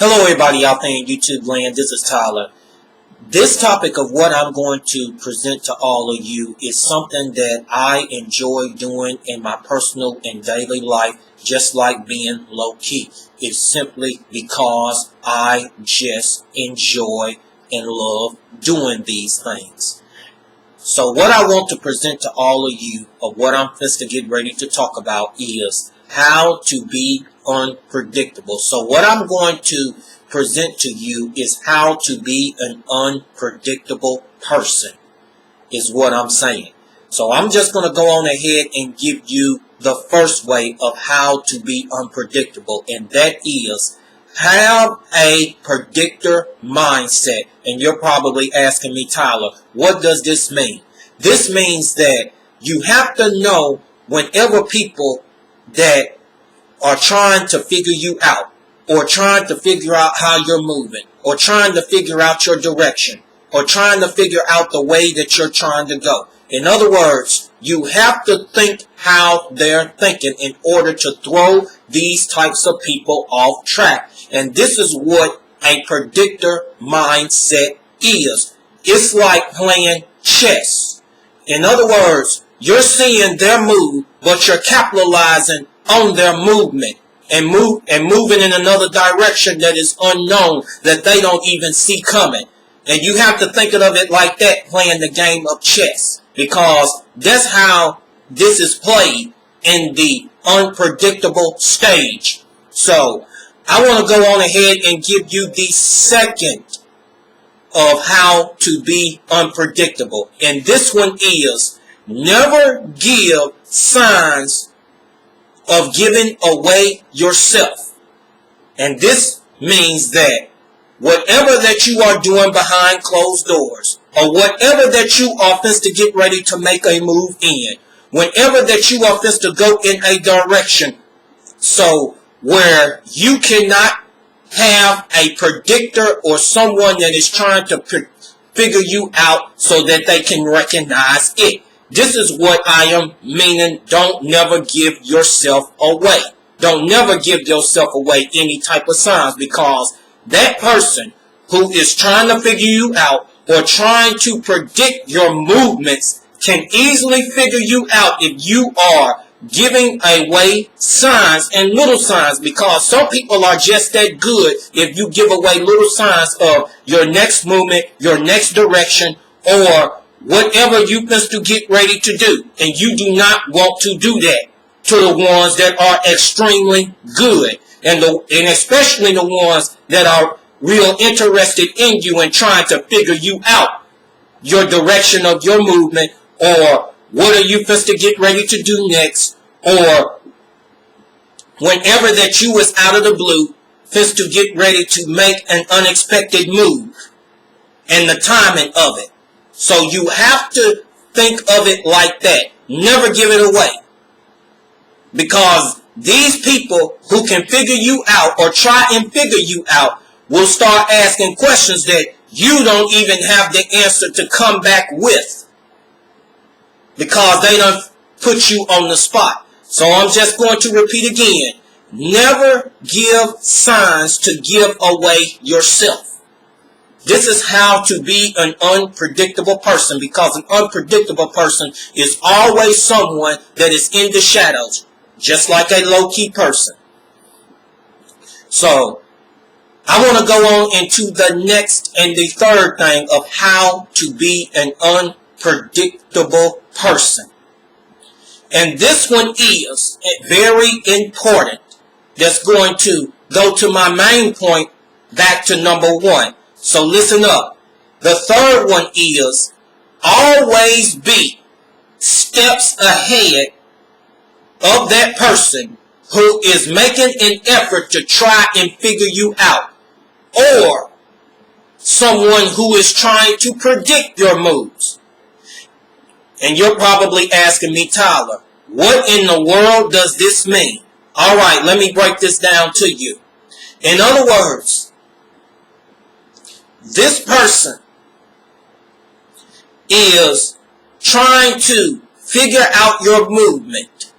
Hello everybody out there in YouTube land, this is Tyler. This topic of what I'm going to present to all of you is something that I enjoy doing in my personal and daily life, just like being low-key. It's simply because I just enjoy and love doing these things. So what I want to present to all of you, of what I'm just to get ready to talk about, is how to be unpredictable. So what I'm going to present to you is how to be an unpredictable person, is what I'm saying. So I'm just going to go on ahead and give you the first way of how to be unpredictable, and that is have a predictor mindset. And you're probably asking me, Tyler, what does this mean? This means that you have to know whenever people that are trying to figure you out, or trying to figure out how you're moving, or trying to figure out your direction, or trying to figure out the way that you're trying to go. In other words, you have to think how they're thinking in order to throw these types of people off track. And this is what a predictor mindset is. It's like playing chess. In other words, you're seeing their move, but you're capitalizing on their movement and moving in another direction that is unknown, that they don't even see coming. And you have to think of it like that, playing the game of chess, because that's how this is played in the unpredictable stage. So I want to go on ahead and give you the second of how to be unpredictable. And this one is never give signs of giving away yourself. And this means that whatever that you are doing behind closed doors, or whatever that you are supposed to get ready to make a move in, whenever that you are supposed to go in a direction, so where you cannot have a predictor or someone that is trying to figure you out so that they can recognize it. This is what I am meaning. Don't never give yourself away. Don't never give yourself away any type of signs, because that person who is trying to figure you out or trying to predict your movements can easily figure you out if you are giving away signs and little signs, because some people are just that good if you give away little signs of your next movement, your next direction, or whatever you supposed to get ready to do. And you do not want to do that to the ones that are extremely good, and especially the ones that are real interested in you and trying to figure you out, your direction of your movement, or what are you supposed to get ready to do next, or whenever that you is out of the blue supposed to get ready to make an unexpected move, and the timing of it. So you have to think of it like that. Never give it away. Because these people who can figure you out or try and figure you out will start asking questions that you don't even have the answer to come back with, because they done put you on the spot. So I'm just going to repeat again. Never give signs to give away yourself. This is how to be an unpredictable person, because an unpredictable person is always someone that is in the shadows, just like a low-key person. So I want to go on into the next and the third thing of how to be an unpredictable person. And this one is very important. That's going to go to my main point, back to number one. So listen up. The third one is always be steps ahead of that person who is making an effort to try and figure you out, or someone who is trying to predict your moves. And you're probably asking me, Tyler, what in the world does this mean? All right, let me break this down to you. In other words, this person is trying to figure out your movement.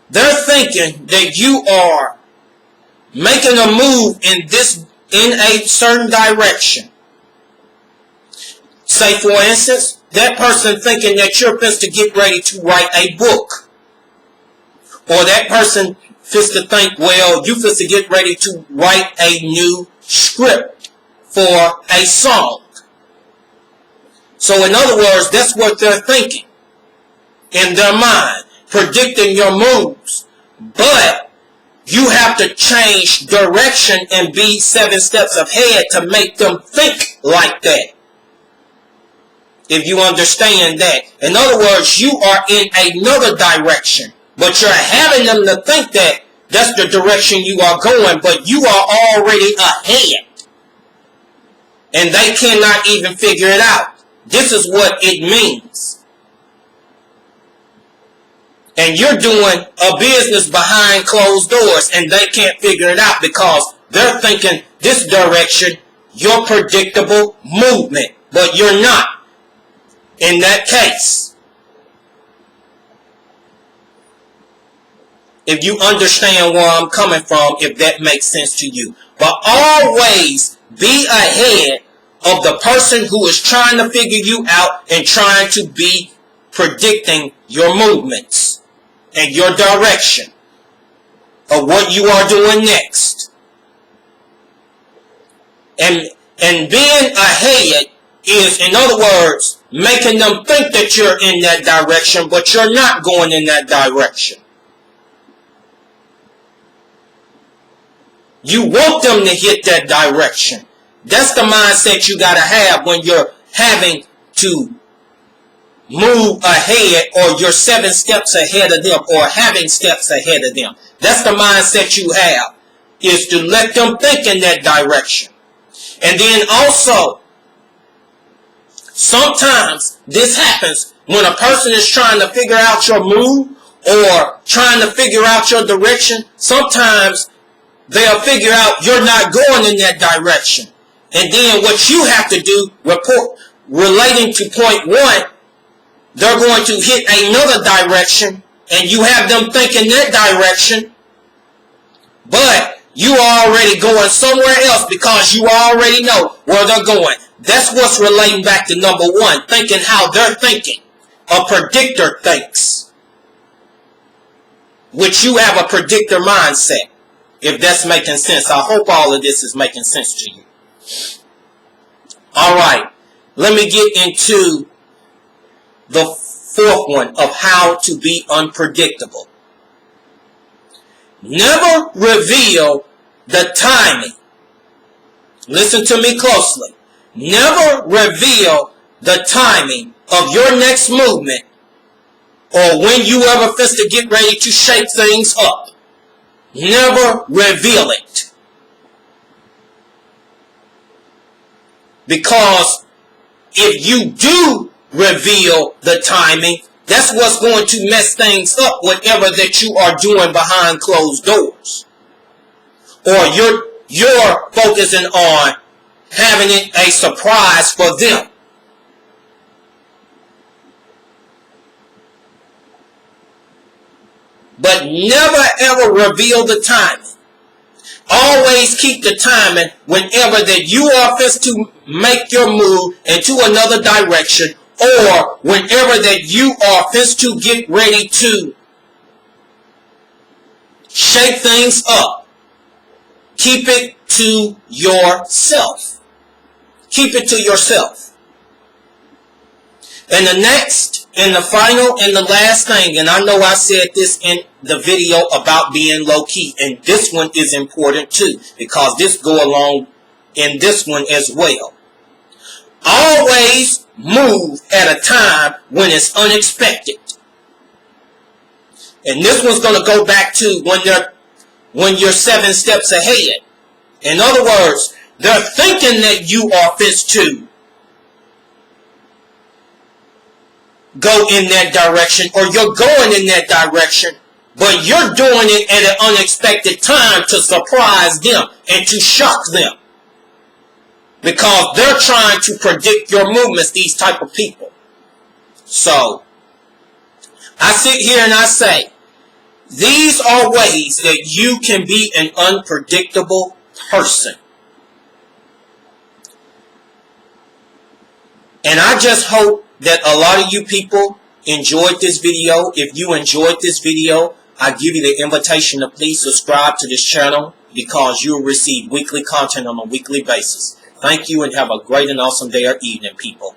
They're thinking that you are making a move in a certain direction. Say, for instance, that person thinking that you're supposed to get ready to write a book. Or that person supposed to think, well, you're supposed to get ready to write a new script for a song. So in other words, that's what they're thinking in their mind, predicting your moves. But you have to change direction and be 7 steps ahead to make them think like that. If you understand that. In other words, you are in another direction, but you're having them to think that that's the direction you are going, but you are already ahead. And they cannot even figure it out. This is what it means. And you're doing a business behind closed doors and they can't figure it out because they're thinking this direction, your predictable movement, but you're not in that case. If you understand where I'm coming from, if that makes sense to you. But always be ahead of the person who is trying to figure you out and trying to be predicting your movements and your direction of what you are doing next. And being ahead is, in other words, making them think that you're in that direction, but you're not going in that direction. You want them to hit that direction. That's the mindset you got to have when you're having to move ahead, or you're 7 steps ahead of them, or having steps ahead of them. That's the mindset you have, is to let them think in that direction. And then also, sometimes this happens when a person is trying to figure out your move or trying to figure out your direction. Sometimes they'll figure out you're not going in that direction. And then what you have to do, relating to point 1, they're going to hit another direction and you have them thinking that direction, but you are already going somewhere else because you already know where they're going. That's what's relating back to number 1, thinking how they're thinking. A predictor thinks, which you have a predictor mindset, if that's making sense. I hope all of this is making sense to you. Alright, let me get into the 4th one of how to be unpredictable. Never reveal the timing. Listen to me closely. Never reveal the timing of your next movement or when you ever fist to get ready to shake things up. Never reveal it. Because if you do reveal the timing, that's what's going to mess things up, whatever that you are doing behind closed doors. Or you're focusing on having it a surprise for them. But never ever reveal the timing. Always keep the timing whenever that you are fixed to make your move into another direction, or whenever that you are fixed to get ready to shake things up. Keep it to yourself. Keep it to yourself. And the next, and the final, and the last thing, and I know I said this in the video about being low-key, and this one is important too, because this go along in this one as well. Always move at a time when it's unexpected. And this one's going to go back to when you're 7 steps ahead. In other words, they're thinking that you are fixed to go in that direction, or you're going in that direction, but you're doing it at an unexpected time to surprise them and to shock them. Because they're trying to predict your movements, these type of people. So, I sit here and I say, These are ways that you can be an unpredictable person. And I just hope that a lot of you people enjoyed this video. If you enjoyed this video, I give you the invitation to please subscribe to this channel, because you'll receive weekly content on a weekly basis. Thank you, and have a great and awesome day or evening, people.